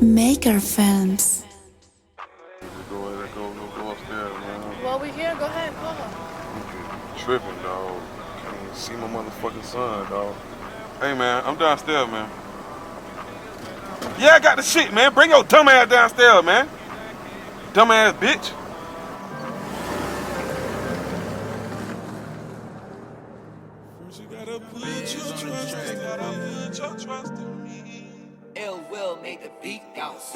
Maker Films. Go upstairs, man. Well, we here. Go ahead, call her. I'm tripping, dog. Can't even see my motherfucking son, dog. Hey, man, I'm downstairs, man. Yeah, I got the shit, man. Bring your dumb ass downstairs, man. Dumb ass bitch. First you gotta put your trust in me. Ill will make the beat bounce.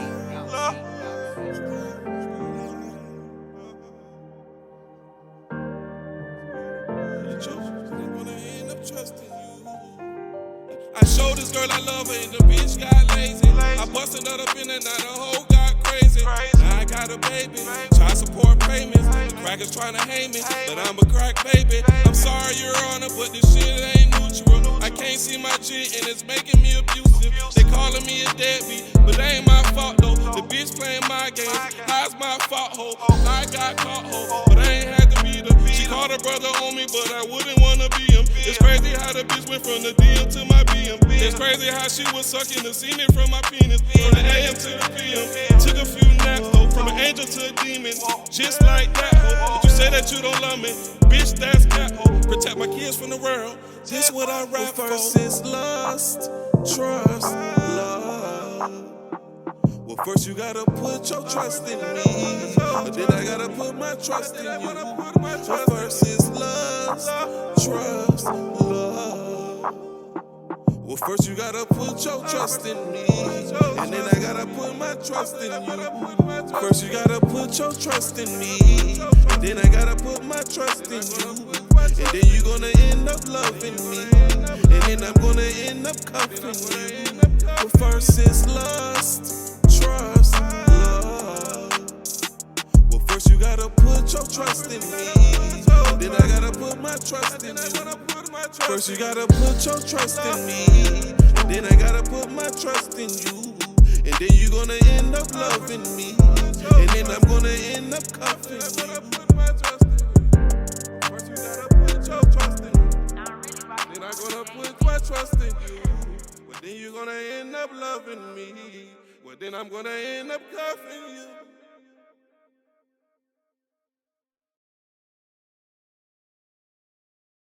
I showed this girl I love her and the bitch got lazy. I busted her up in the night, the hoe got crazy. Now I got a baby, child support payments. The crackers trying to hate me, but I'm a crack baby. I'm sorry, Your Honor, but this shit ain't neutral. I can't see my G and it's making me abusive. They calling me a deadbeat, but that ain't my fault though. The bitch playing my games, how's my fault, ho? I got caught, ho, but I ain't had to be the. She called her brother on me, but I wouldn't wanna be him. It's crazy how the bitch went from the DM to my BM. It's crazy how she was sucking the semen from my penis. From the AM to the PM. Took a few naps, though, from an angel to a demon. Just like that, ho. But you say that you don't love me. Bitch, that's cat, ho. Protect my kids from the world. This what I rap for. First is lust, trust, love. Well, first you gotta put your trust in me, but then I gotta put my trust in you. So first is lust, trust, love. Well, first you gotta put your trust in me, and then I gotta put my trust in you. First you gotta put your trust in me, and then I gotta put my trust in you. And then you gonna end up loving me, and then I'm gonna end up cuffing you. But first is lust, trust, love. Well, first you gotta put your trust in me, then I gotta put my trust in you. First you gotta put your trust in me, then I gotta put my trust in you. And then you gonna end up loving me, and then I'm gonna end up cuffing you. First you gotta put your trust in me, then I'm gonna put my trust in you. But then you gonna end up loving me, well then I'm gonna end up cuffing you.